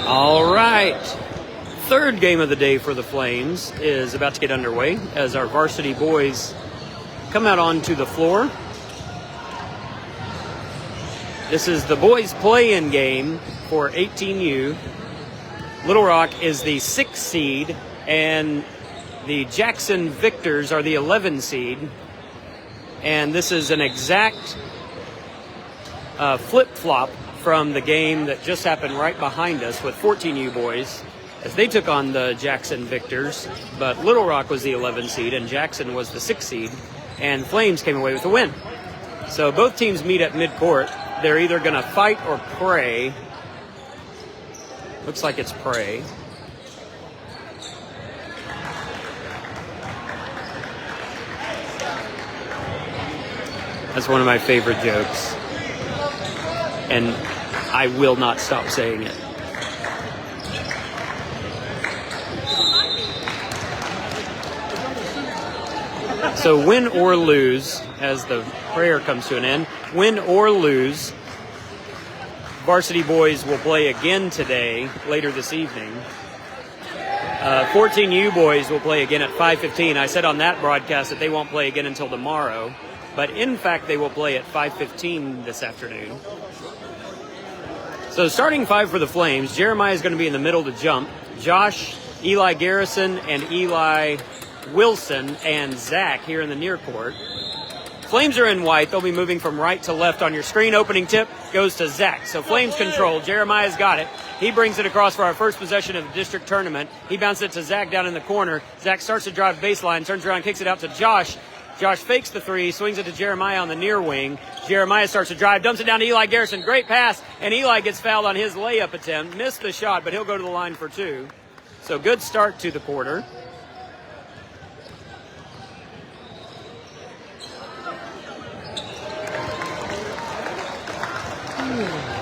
All right. Third game of the day for the Flames is about to get underway as our varsity boys come out onto the floor. This is the boys' play-in game for 18U. Little Rock is the 6th seed, and the Jackson Victors are the 11 seed. And this is an exact flip-flop from the game that just happened right behind us with 14U boys as they took on the Jackson Victors. But Little Rock was the 11 seed and Jackson was the 6th seed, and Flames came away with the win. So both teams meet at midcourt. They're either going to fight or pray. Looks like it's pray. That's one of my favorite jokes, and I will not stop saying it. So win or lose, as the prayer comes to an end, win or lose, varsity boys will play again today, later this evening. 14U boys will play again at 5:15. I said on that broadcast that they won't play again until tomorrow, but in fact they will play at 5:15 this afternoon. So starting five for the Flames, Jeremiah is going to be in the middle to jump. Josh, Eli Garrison, and Eli Wilson, and Zach here in the near court. Flames are in white. They'll be moving from right to left on your screen. Opening tip goes to Zach. So Flames control. Jeremiah's got it. He brings it across for our first possession of the district tournament. He bounces it to Zach down in the corner. Zach starts to drive baseline, turns around, kicks it out to Josh. Josh fakes the three, swings it to Jeremiah on the near wing. Jeremiah starts to drive, dumps it down to Eli Garrison. Great pass, and Eli gets fouled on his layup attempt. Missed the shot, but he'll go to the line for two. So good start to the quarter.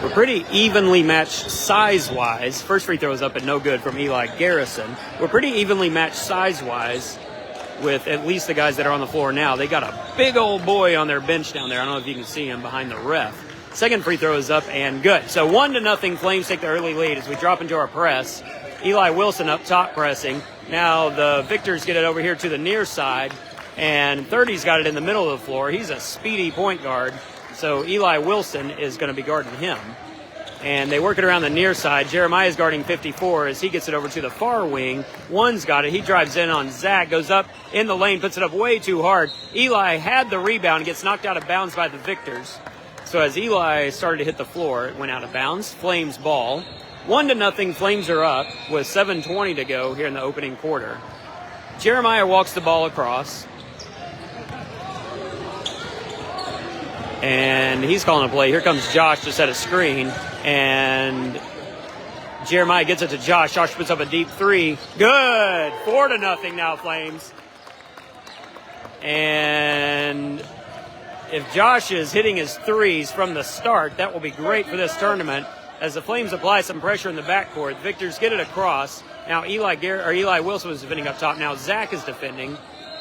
We're pretty evenly matched size-wise. First free throw is up and no good from Eli Garrison. We're pretty evenly matched size-wise with at least the guys that are on the floor now. They got a big old boy on their bench down there. I don't know if you can see him behind the ref. Second free throw is up and good. So 1-0, Flames take the early lead as we drop into our press. Eli Wilson up top pressing. Now the Victors get it over here to the near side, and 30's got it in the middle of the floor. He's a speedy point guard. So Eli Wilson is going to be guarding him. And they work it around the near side. Jeremiah's guarding 54 as he gets it over to the far wing. One's got it. He drives in on Zach, goes up in the lane, puts it up way too hard. Eli had the rebound, gets knocked out of bounds by the Victors. So as Eli started to hit the floor, it went out of bounds. Flames ball. 1-0, Flames are up with 7:20 to go here in the opening quarter. Jeremiah walks the ball across. And he's calling a play. Here comes Josh to set a screen. And Jeremiah gets it to Josh. Josh puts up a deep three. Good. 4-0 now, Flames. And if Josh is hitting his threes from the start, that will be great for this tournament as the Flames apply some pressure in the backcourt. Victors get it across. Now Eli Wilson was defending up top. Now Zach is defending.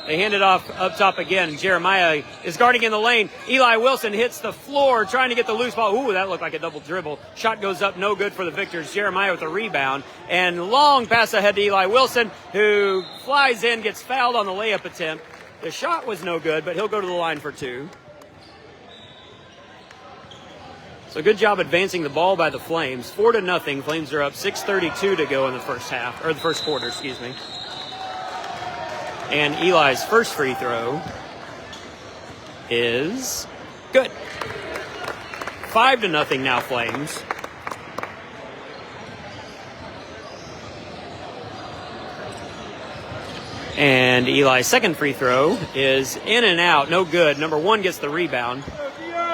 They hand it off up top again. Jeremiah is guarding in the lane. Eli Wilson hits the floor trying to get the loose ball. Ooh, that looked like a double dribble. Shot goes up, no good for the Victors. Jeremiah with the rebound. And long pass ahead to Eli Wilson, who flies in, gets fouled on the layup attempt. The shot was no good, but he'll go to the line for two. So good job advancing the ball by the Flames. 4-0. Flames are up. 6:32 to go in the first half, or the first quarter, excuse me. And Eli's first free throw is good. 5-0 now, Flames. And Eli's second free throw is in and out, no good. Number one gets the rebound.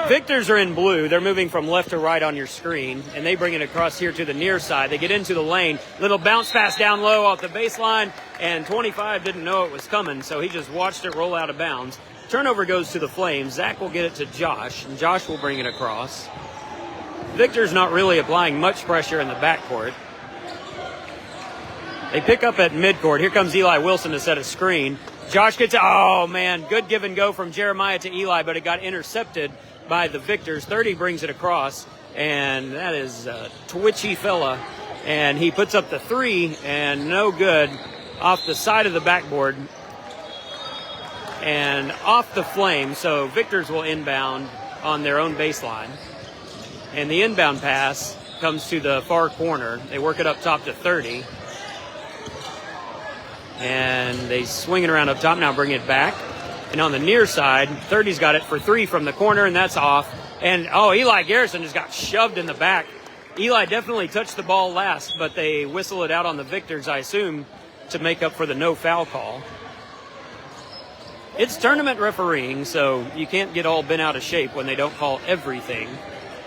Victors are in blue. They're moving from left to right on your screen, and they bring it across here to the near side. They get into the lane. Little bounce pass down low off the baseline, and 25 didn't know it was coming, so he just watched it roll out of bounds. Turnover goes to the Flames. Zach will get it to Josh, and Josh will bring it across. Victor's not really applying much pressure in the backcourt. They pick up at midcourt. Here comes Eli Wilson to set a screen. Josh gets it. Oh, man, good give and go from Jeremiah to Eli, but it got intercepted by the Victors. 30 brings it across. and that is a twitchy fella. And he puts up the 3, and no good, off the side of the backboard and off the Flames. So Victors will inbound on their own baseline. And the inbound pass comes to the far corner. They work it up top to 30. And they swing it around up top, now bring it back. And on the near side, 30's got it for 3 from the corner, and that's off. And, Eli Garrison just got shoved in the back. Eli definitely touched the ball last, but they whistle it out on the Victors, I assume, to make up for the no foul call. It's tournament refereeing, so you can't get all bent out of shape when they don't call everything.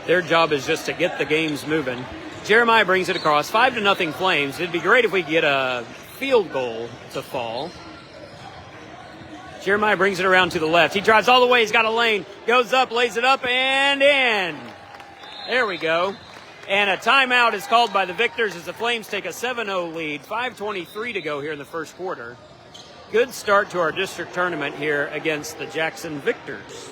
Their job is just to get the games moving. Jeremiah brings it across, 5-0 Flames. It'd be great if we could get a field goal to fall. Jeremiah brings it around to the left. He drives all the way. He's got a lane. Goes up, lays it up, and in. There we go. And a timeout is called by the Victors as the Flames take a 7-0 lead. 5:23 to go here in the first quarter. Good start to our district tournament here against the Jackson Victors.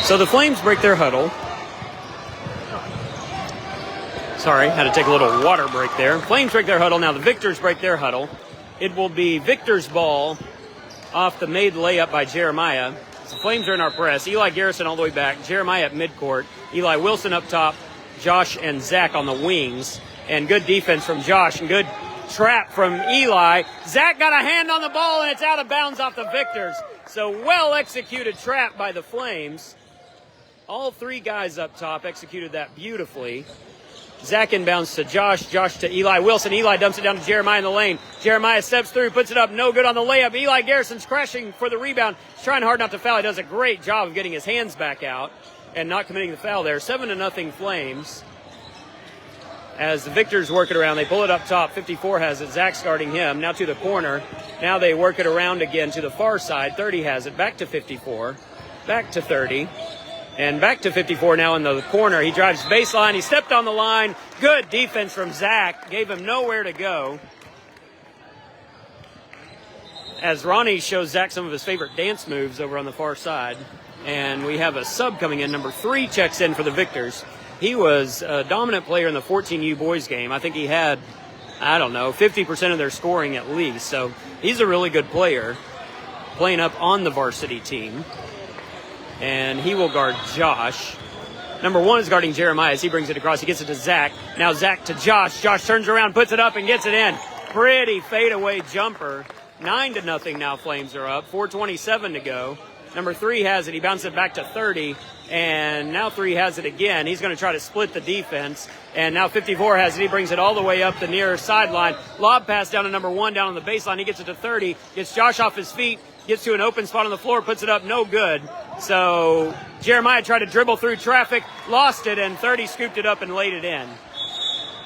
So the Flames break their huddle. Sorry, had to take a little water break there. Flames break their huddle. Now the Victors break their huddle. It will be Victor's ball off the made layup by Jeremiah. The Flames are in our press. Eli Garrison all the way back. Jeremiah at midcourt. Eli Wilson up top. Josh and Zach on the wings. And good defense from Josh and good trap from Eli. Zach got a hand on the ball and it's out of bounds off the Victors. So well executed trap by the Flames. All 3 guys up top executed that beautifully. Zach inbounds to Josh. Josh to Eli Wilson. Eli dumps it down to Jeremiah in the lane. Jeremiah steps through, puts it up. No good on the layup. Eli Garrison's crashing for the rebound. He's trying hard not to foul. He does a great job of getting his hands back out and not committing the foul there. 7-0 Flames. As the Victors work it around, they pull it up top. 54 has it. Zach's guarding him. Now to the corner. Now they work it around again to the far side. 30 has it. Back to 54. Back to 30. And back to 54 now in the corner. He drives baseline. He stepped on the line. Good defense from Zach. Gave him nowhere to go. As Ronnie shows Zach some of his favorite dance moves over on the far side. And we have a sub coming in. Number 3 checks in for the Victors. He was a dominant player in the 14U boys game. I think he had, 50% of their scoring at least. So he's a really good player playing up on the varsity team. And he will guard Josh. Number 1 is guarding Jeremiah as he brings it across. He gets it to Zach. Now Zach to Josh. Josh turns around, puts it up, and gets it in. Pretty fadeaway jumper. 9-0 now Flames are up. 4:27 to go. Number 3 has it. He bounces it back to 30. And now 3 has it again. He's going to try to split the defense. And now 54 has it. He brings it all the way up the near sideline. Lob pass down to number 1 down on the baseline. He gets it to 30. Gets Josh off his feet. Gets to an open spot on the floor. Puts it up. No good. So Jeremiah tried to dribble through traffic. Lost it. And 30 scooped it up and laid it in.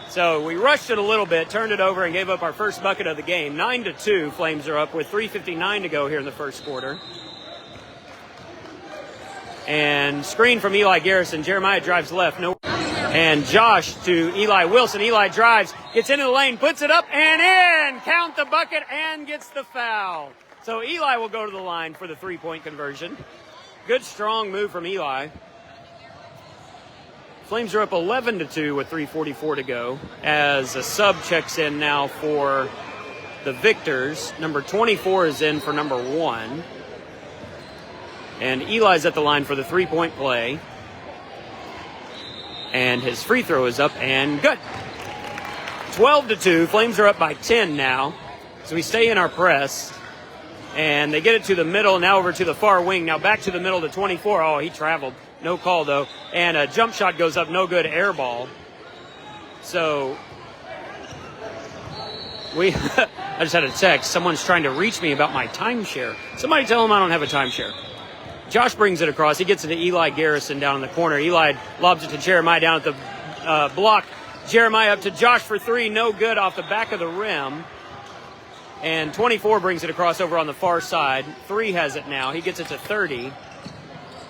So we rushed it a little bit. Turned it over and gave up our first bucket of the game. 9-2. Flames are up with 3:59 to go here in the first quarter. And screen from Eli Garrison. Jeremiah drives left. No. And Josh to Eli Wilson. Eli drives, gets into the lane, puts it up and in. Count the bucket and gets the foul. So Eli will go to the line for the 3-point conversion. Good strong move from Eli. Flames are up 11-2 with 3:44 to go as a sub checks in now for the Victors. Number 24 is in for number 1. And Eli's at the line for the 3-point play. And his free throw is up and good. 12-2. Flames are up by 10 now. So we stay in our press. And they get it to the middle, now over to the far wing. Now back to the middle to 24. Oh, he traveled. No call, though. And a jump shot goes up. No good. Air ball. So I just had a text. Someone's trying to reach me about my timeshare. Somebody tell them I don't have a timeshare. Josh brings it across. He gets it to Eli Garrison down in the corner. Eli lobs it to Jeremiah down at the block. Jeremiah up to Josh for three. No good off the back of the rim. And 24 brings it across over on the far side. 3 has it now. He gets it to 30.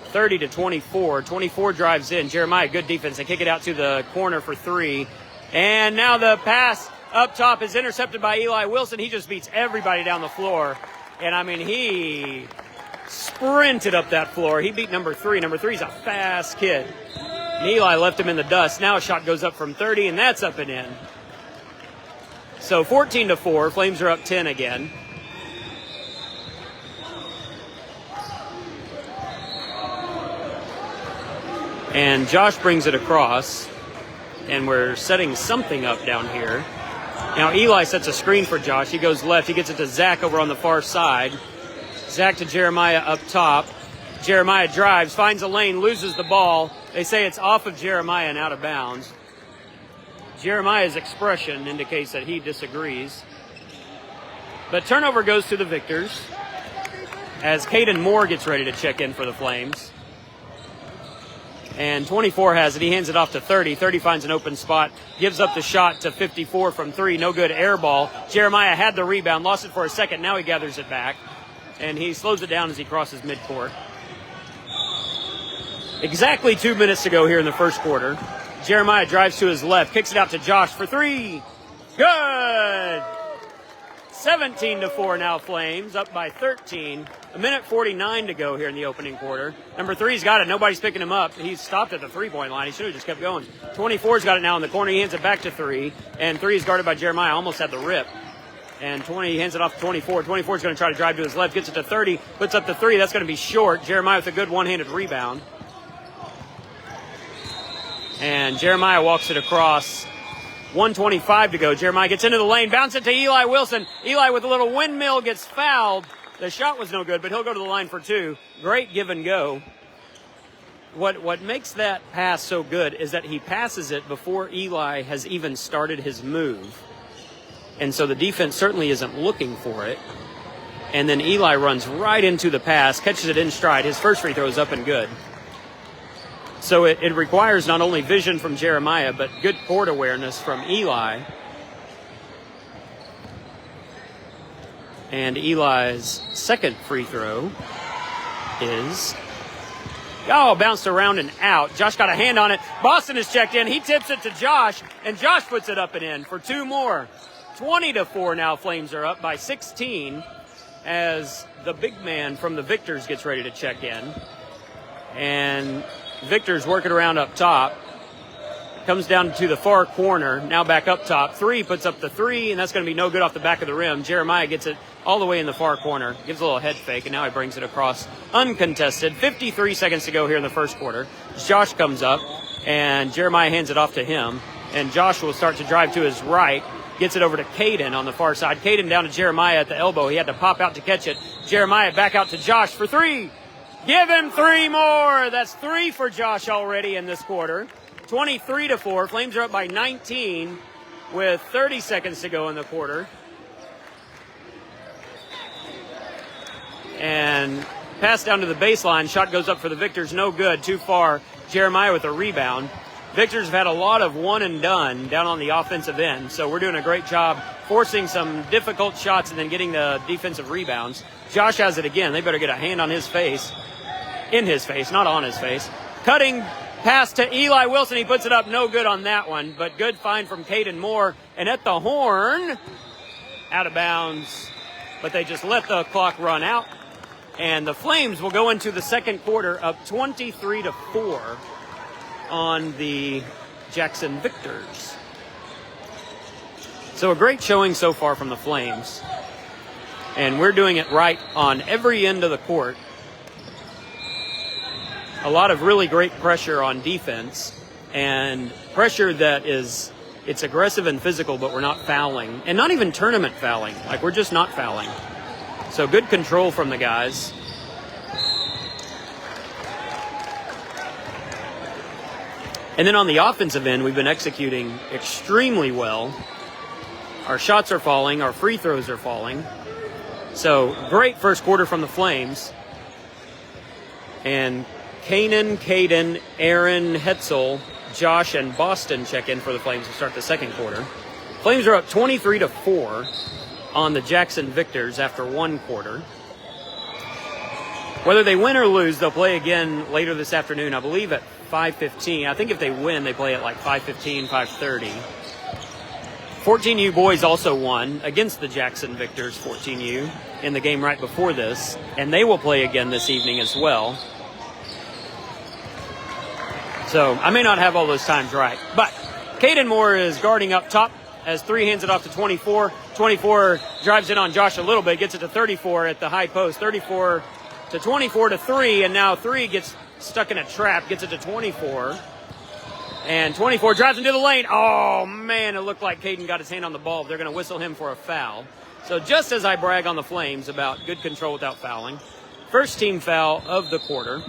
30 to 24. 24 drives in. Jeremiah, good defense. They kick it out to the corner for 3. And now the pass up top is intercepted by Eli Wilson. He just beats everybody down the floor. And, I mean, he sprinted up that floor. He beat number 3. Number 3's a fast kid. And Eli left him in the dust. Now a shot goes up from 30, and that's up and in. So 14 to 4. Flames are up 10 again. And Josh brings it across, and we're setting something up down here. Now Eli sets a screen for Josh. He goes left. He gets it to Zach over on the far side. Zach to Jeremiah up top. Jeremiah drives, finds a lane, loses the ball. They say it's off of Jeremiah and out of bounds. Jeremiah's expression indicates that he disagrees. But turnover goes to the victors as Caden Moore gets ready to check in for the Flames. And 24 has it. He hands it off to 30. 30 finds an open spot, gives up the shot to 54 from 3. No good, air ball. Jeremiah had the rebound, lost it for a second. Now he gathers it back, and he slows it down as he crosses midcourt. Exactly 2 minutes to go here in the first quarter. Jeremiah drives to his left, kicks it out to Josh for 3. Good! 17 to 4 now Flames, up by 13. A minute 49 to go here in the opening quarter. Number 3's got it. Nobody's picking him up. He's stopped at the three-point line. He should have just kept going. 24's got it now in the corner. He hands it back to 3. And 3 is guarded by Jeremiah. Almost had the rip. And 20 hands it off to 24. 24's going to try to drive to his left. Gets it to 30. Puts up the 3. That's going to be short. Jeremiah with a good one-handed rebound. And Jeremiah walks it across. 1:25 to go. Jeremiah gets into the lane, bounce it to Eli Wilson. Eli with a little windmill gets fouled. The shot was no good, but he'll go to the line for 2. Great give and go. What makes that pass so good is that he passes it before Eli has even started his move. And so the defense certainly isn't looking for it. And then Eli runs right into the pass, catches it in stride. His first free throw is up and good. So it requires not only vision from Jeremiah, but good court awareness from Eli. And Eli's second free throw is, bounced around and out. Josh got a hand on it. Boston is checked in. He tips it to Josh, and Josh puts it up and in for 2 more. 20 to 4 now. Flames are up by 16 as the big man from the Victors gets ready to check in. And Victor's working around up top. Comes down to the far corner. Now back up top. 3 puts up the 3, and that's going to be no good off the back of the rim. Jeremiah gets it all the way in the far corner. Gives a little head fake, and now he brings it across uncontested. 53 seconds to go here in the first quarter. Josh comes up, and Jeremiah hands it off to him. And Josh will start to drive to his right. Gets it over to Caden on the far side. Caden down to Jeremiah at the elbow. He had to pop out to catch it. Jeremiah back out to Josh for 3. Give him 3 more. That's 3 for Josh already in this quarter. 23 to 4. Flames are up by 19 with 30 seconds to go in the quarter. And pass down to the baseline. Shot goes up for the Victors. No good. Too far. Jeremiah with a rebound. Victors have had a lot of one and done down on the offensive end. So we're doing a great job forcing some difficult shots and then getting the defensive rebounds. Josh has it again. They better get a hand on his face. In his face, not on his face. Cutting pass to Eli Wilson. He puts it up. No good on that one, but good find from Caden Moore. And at the horn, out of bounds. But they just let the clock run out. And the Flames will go into the second quarter up 23 to 4 on the Jackson Victors. So a great showing so far from the Flames. And we're doing it right on every end of the court. A lot of really great pressure on defense, and pressure that it's aggressive and physical, but we're not fouling. And not even tournament fouling. Like, we're just not fouling. So good control from the guys. And then on the offensive end, we've been executing extremely well. Our shots are falling. Our free throws are falling. So great first quarter from the Flames. And Kanan, Caden, Aaron, Hetzel, Josh, and Boston check in for the Flames to start the second quarter. Flames are up 23-4 on the Jackson Victors after one quarter. Whether they win or lose, they'll play again later this afternoon, I believe at 5:15. I think if they win, they play at like 5:15, 5:30. 14U boys also won against the Jackson Victors 14U in the game right before this, and they will play again this evening as well. So I may not have all those times right, but Caden Moore is guarding up top as 3 hands it off to 24. 24 drives in on Josh a little bit, gets it to 34 at the high post. 34 to 24 to 3, and now 3 gets stuck in a trap, gets it to 24. And 24 drives into the lane. Oh, man, it looked like Caden got his hand on the ball. They're going to whistle him for a foul. So just as I brag on the Flames about good control without fouling, first team foul of the quarter.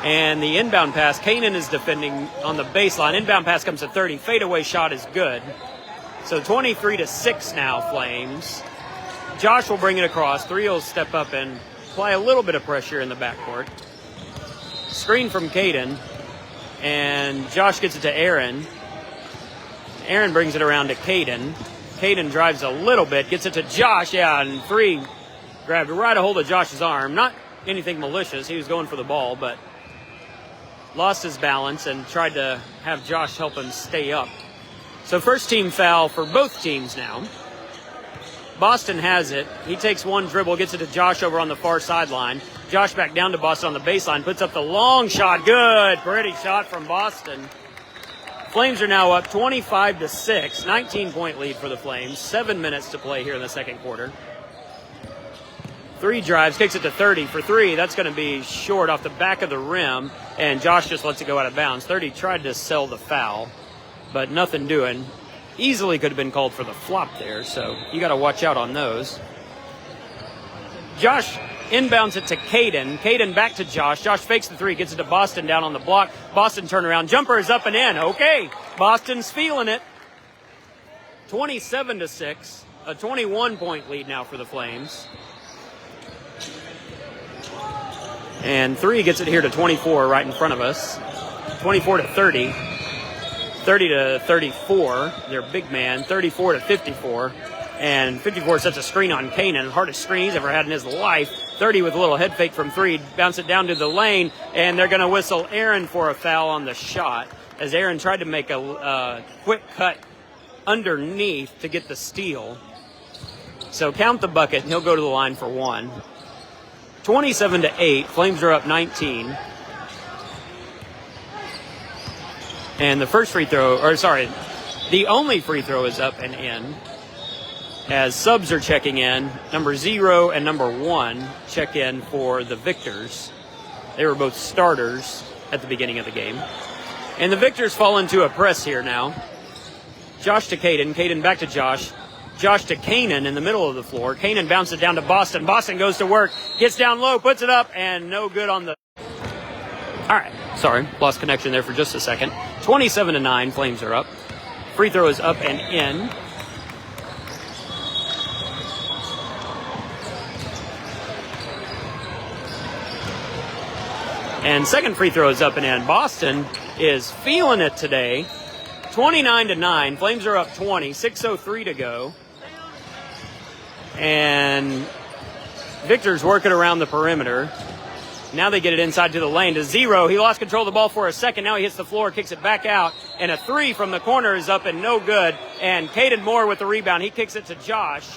And the inbound pass, Kanan is defending on the baseline. Inbound pass comes to 30. Fadeaway shot is good. So 23-6 now, Flames. Josh will bring it across. 3 will step up and apply a little bit of pressure in the backcourt. Screen from Caden. And Josh gets it to Aaron. Aaron brings it around to Caden. Caden drives a little bit, gets it to Josh. Yeah, and 3 grabbed right a hold of Josh's arm. Not anything malicious. He was going for the ball, but lost his balance and tried to have Josh help him stay up. So first team foul for both teams now. Boston has it. He takes one dribble, gets it to Josh over on the far sideline. Josh back down to Boston on the baseline, puts up the long shot. Good, pretty shot from Boston. Flames are now up 25-6, 19-point lead for the Flames. 7 minutes to play here in the second quarter. 3 drives, kicks it to 30 for 3. That's going to be short off the back of the rim, and Josh just lets it go out of bounds. 30 tried to sell the foul, but nothing doing. Easily could have been called for the flop there, so you got to watch out on those. Josh inbounds it to Caden. Caden back to Josh. Josh fakes the 3, gets it to Boston down on the block. Boston turnaround. Jumper is up and in. Okay, Boston's feeling it. 27-6, a 21-point lead now for the Flames. And 3 gets it here to 24 right in front of us. 24-30. 30-34, their big man. 34-54. And 54 sets a screen on Kanan. Hardest screen he's ever had in his life. 30 with a little head fake from 3. Bounce it down to the lane. And they're going to whistle Aaron for a foul on the shot, as Aaron tried to make a quick cut underneath to get the steal. So count the bucket, and he'll go to the line for 1. 27-8. Flames are up 19. And the first free throw, the only free throw is up and in. As subs are checking in, number 0 and number 1 check in for the Victors. They were both starters at the beginning of the game. And the Victors fall into a press here now. Josh to Caden. Caden back to Josh. Josh to Kanan in the middle of the floor. Kanan bounces it down to Boston. Boston goes to work, gets down low, puts it up, and no good on the... All right, sorry, lost connection there for just a second. 27-9, Flames are up. Free throw is up and in. And second free throw is up and in. Boston is feeling it today. 29-9. Flames are up 20. 6:03 to go. And Victor's working around the perimeter. Now they get it inside to the lane to 0. He lost control of the ball for a second. Now he hits the floor, kicks it back out. And a 3 from the corner is up and no good. And Caden Moore with the rebound. He kicks it to Josh.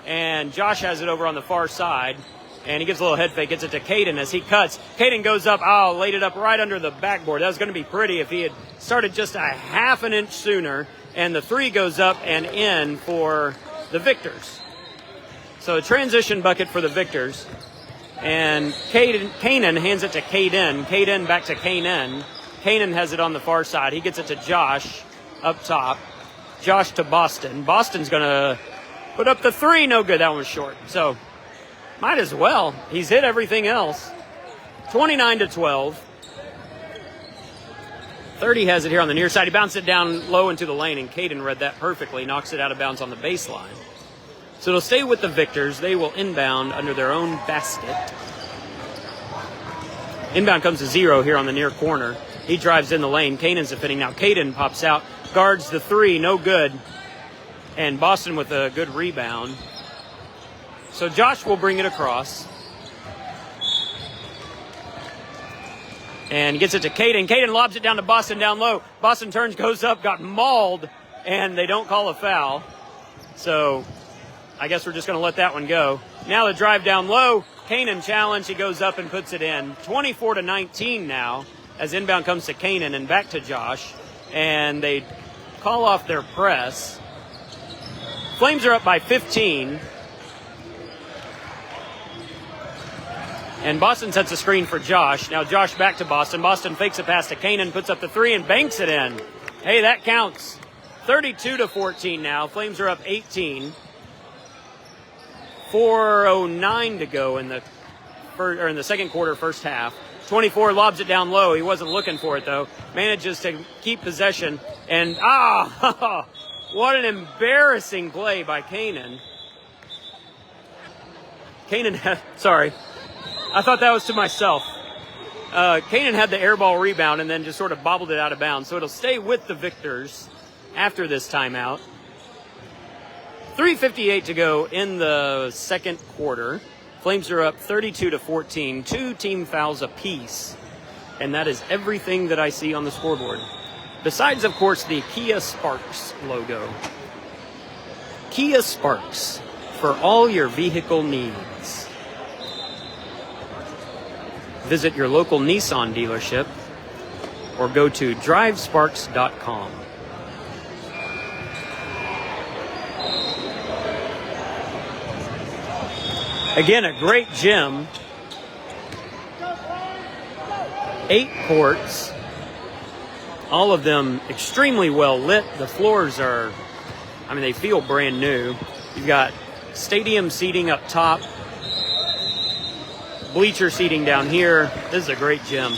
And Josh has it over on the far side. And he gets a little head fake, gets it to Caden as he cuts. Caden goes up, laid it up right under the backboard. That was going to be pretty if he had started just a half an inch sooner. And the 3 goes up and in for the Victors. So a transition bucket for the Victors. And Kanan hands it to Caden. Caden back to Kanan. Kanan has it on the far side. He gets it to Josh up top. Josh to Boston. Boston's going to put up the 3. No good. That one was short. So might as well. He's hit everything else. 29-12. 30 has it here on the near side. He bounced it down low into the lane, and Caden read that perfectly. Knocks it out of bounds on the baseline. So it'll stay with the Victors. They will inbound under their own basket. Inbound comes to 0 here on the near corner. He drives in the lane. Kanan's defending now. Caden pops out, guards the 3, no good. And Boston with a good rebound. So Josh will bring it across. And gets it to Caden. Caden lobs it down to Boston down low. Boston turns, goes up, got mauled, and they don't call a foul. So I guess we're just going to let that one go. Now the drive down low. Kanan challenge. He goes up and puts it in. 24-19 now as inbound comes to Kanan and back to Josh. And they call off their press. Flames are up by 15. And Boston sets a screen for Josh. Now Josh back to Boston. Boston fakes a pass to Kanan, puts up the 3 and banks it in. Hey, that counts. 32-14 now. Flames are up 18. 4:09 to go in the second quarter, first half. 24 lobs it down low. He wasn't looking for it though. Manages to keep possession. And what an embarrassing play by Kanan. Sorry. I thought that was to myself. Kanan had the air ball rebound and then just sort of bobbled it out of bounds. So it'll stay with the victors after this timeout. 3:58 to go in the second quarter. Flames are up 32-14, 2 team fouls apiece. And that is everything that I see on the scoreboard. Besides, of course, the Kia Sparks logo. Kia Sparks, for all your vehicle needs. Visit your local Nissan dealership or go to drivesparks.com. Again, a great gym. 8 courts. All of them extremely well lit. The floors they feel brand new. You've got stadium seating up top. Bleacher seating down here. This is a great gym.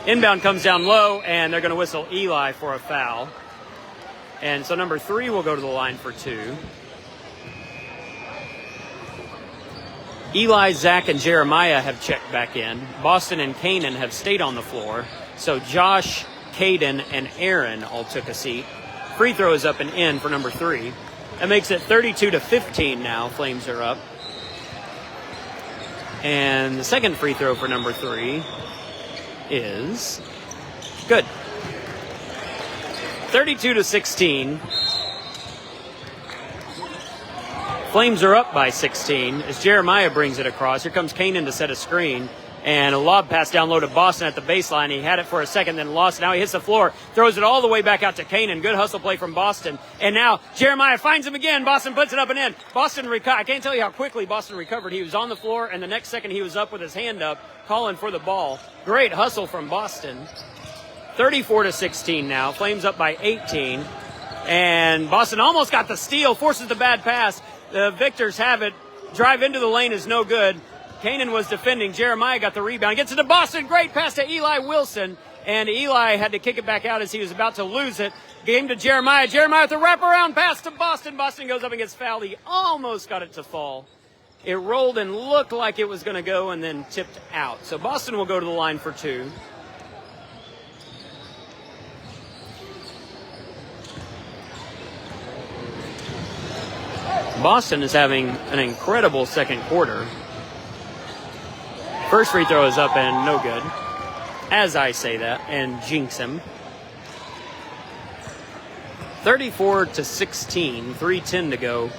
Inbound comes down low, and they're going to whistle Eli for a foul. And so number 3 will go to the line for 2. Eli, Zach, and Jeremiah have checked back in. Boston and Kanan have stayed on the floor. So Josh, Caden, and Aaron all took a seat. Free throw is up and in for number 3. That makes it 32-15 now. Flames are up. And the second free throw for number 3 is good. 32-16. Flames are up by 16 as Jeremiah brings it across. Here comes Kanan to set a screen. And a lob pass down low to Boston at the baseline. He had it for a second, then lost it. Now he hits the floor, throws it all the way back out to Kanan. Good hustle play from Boston. And now Jeremiah finds him again. Boston puts it up and in. I can't tell you how quickly Boston recovered. He was on the floor, and the next second he was up with his hand up, calling for the ball. Great hustle from Boston. 34-16 now. Flames up by 18. And Boston almost got the steal, forces the bad pass. The victors have it. Drive into the lane is no good. Kanan was defending. Jeremiah got the rebound. Gets it to Boston. Great pass to Eli Wilson. And Eli had to kick it back out as he was about to lose it. Game to Jeremiah. Jeremiah with a wraparound pass to Boston. Boston goes up and gets fouled. He almost got it to fall. It rolled and looked like it was going to go and then tipped out. So Boston will go to the line for 2. Boston is having an incredible second quarter. First free throw is up and no good. As I say that and jinx him. 34-16, 3:10 to go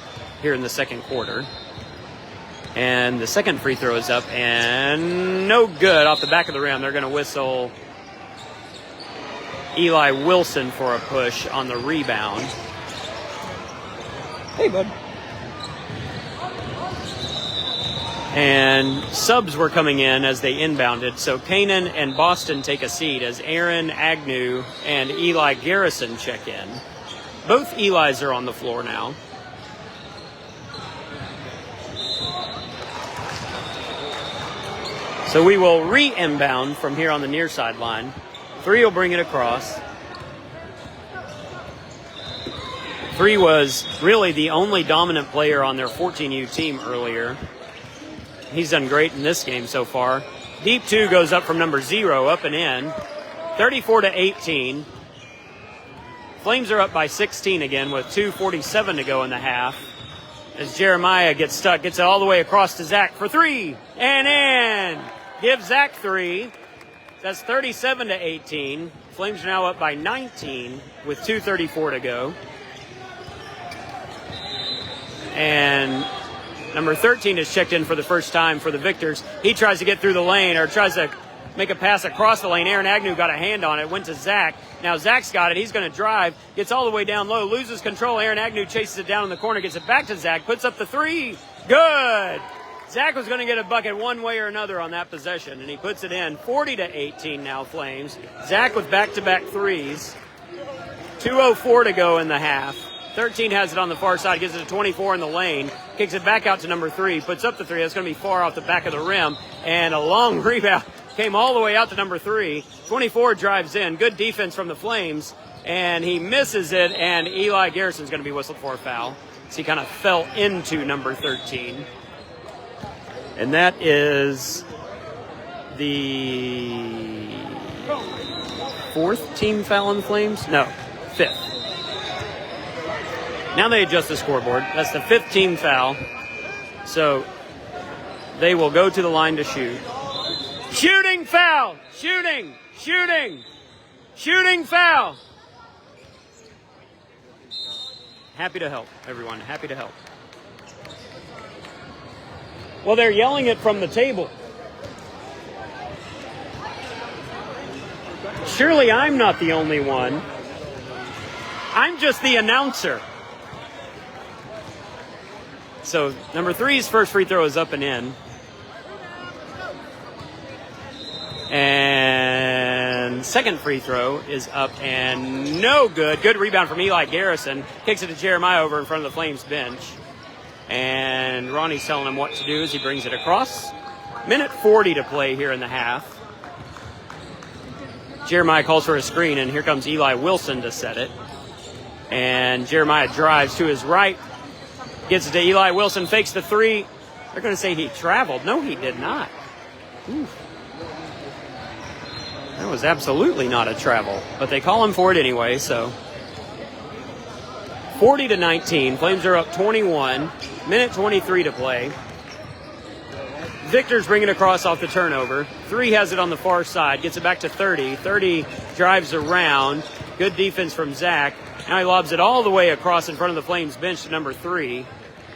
here in the second quarter. And the second free throw is up and no good off the back of the rim. They're going to whistle Eli Wilson for a push on the rebound. Hey, bud. And subs were coming in as they inbounded. So Kanan and Boston take a seat as Aaron Agnew and Eli Garrison check in. Both Elis are on the floor now. So we will re-inbound from here on the near sideline. 3 will bring it across. 3 was really the only dominant player on their 14U team earlier. He's done great in this game so far. Deep 2 goes up from number 0, up and in. 34-18. Flames are up by 16 again with 2:47 to go in the half. As Jeremiah gets stuck, gets it all the way across to Zach for 3. And in. Gives Zach 3. That's 37-18. Flames are now up by 19 with 2:34 to go. And number 13 is checked in for the first time for the Victors. He tries to get through the lane, or tries to make a pass across the lane. Aaron Agnew got a hand on it, went to Zach. Now Zach's got it. He's going to drive, gets all the way down low, loses control. Aaron Agnew chases it down in the corner, gets it back to Zach, puts up the 3. Good. Zach was going to get a bucket one way or another on that possession, and he puts it in. 40-18 now, Flames. Zach with back-to-back 3s. 2:04 to go in the half. 13 has it on the far side, gives it to 24 in the lane, kicks it back out to number 3, puts up the 3. That's going to be far off the back of the rim, and a long rebound came all the way out to number 3. 24 drives in. Good defense from the Flames, and he misses it, and Eli Garrison's going to be whistled for a foul. So he kind of fell into number 13. And that is the 4th team foul on the Flames? No, 5th. Now they adjust the scoreboard. That's the 5th team foul. So they will go to the line to shoot. Shooting foul! Shooting! Shooting! Shooting foul! Happy to help, everyone. Happy to help. Well, they're yelling it from the table. Surely I'm not the only one. I'm just the announcer. So number 3's first free throw is up and in. And second free throw is up and no good. Good rebound from Eli Garrison. Kicks it to Jeremiah over in front of the Flames bench. And Ronnie's telling him what to do as he brings it across. Minute 40 to play here in the half. Jeremiah calls for a screen, and here comes Eli Wilson to set it. And Jeremiah drives to his right. Gets it to Eli Wilson, fakes the 3. They're going to say he traveled. No, he did not. Oof. That was absolutely not a travel, but they call him for it anyway, so. 40-19, Flames are up 21, minute 23 to play. Victor's bringing it across off the turnover. 3 has it on the far side, gets it back to 30. 30 drives around, good defense from Zach. Now he lobs it all the way across in front of the Flames bench to number 3.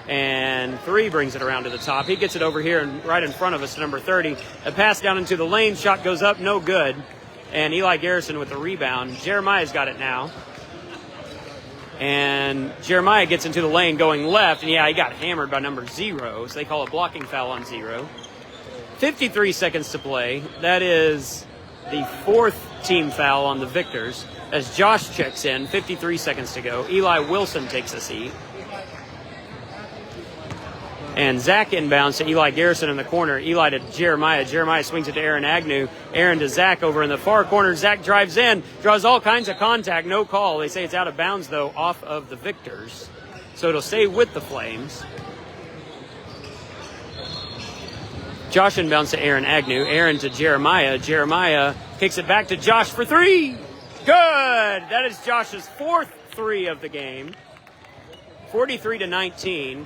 And 3 brings it around to the top. He gets it over here and right in front of us to number 30. A pass down into the lane. Shot goes up. No good. And Eli Garrison with the rebound. Jeremiah's got it now. And Jeremiah gets into the lane going left. And, yeah, he got hammered by number 0. So they call a blocking foul on 0. 53 seconds to play. That is the 4th team foul on the Victors. As Josh checks in, 53 seconds to go. Eli Wilson takes a seat. And Zach inbounds to Eli Garrison in the corner. Eli to Jeremiah. Jeremiah swings it to Aaron Agnew. Aaron to Zach over in the far corner. Zach drives in, draws all kinds of contact. No call. They say it's out of bounds, though, off of the Victors. So it'll stay with the Flames. Josh inbounds to Aaron Agnew. Aaron to Jeremiah. Jeremiah kicks it back to Josh for 3. Good. That is Josh's 4th 3 of the game. 43-19.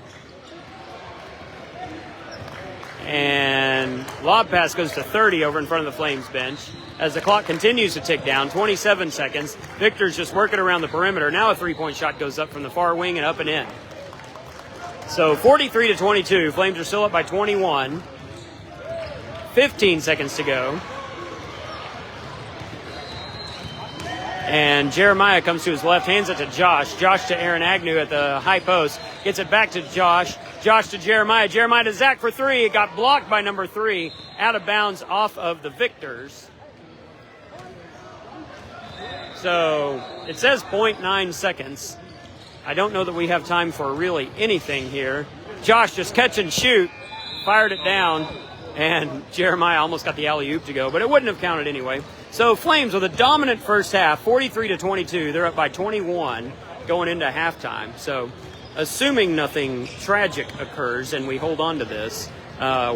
And lob pass goes to 30 over in front of the Flames bench. As the clock continues to tick down, 27 seconds. Victor's just working around the perimeter. Now a 3-point shot goes up from the far wing and up and in. So 43-22. Flames are still up by 21. 15 seconds to go. And Jeremiah comes to his left, hands it to Josh. Josh to Aaron Agnew at the high post. Gets it back to Josh. Josh to Jeremiah. Jeremiah to Zach for 3. It got blocked by number 3. Out of bounds off of the Victors. So it says 0.9 seconds. I don't know that we have time for really anything here. Josh just catch and shoot. Fired it down. And Jeremiah almost got the alley-oop to go, but it wouldn't have counted anyway. So Flames with a dominant first half, 43-22. They're up by 21 going into halftime. So assuming nothing tragic occurs and we hold on to this,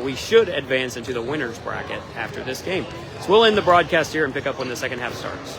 we should advance into the winners bracket after this game. So we'll end the broadcast here and pick up when the second half starts.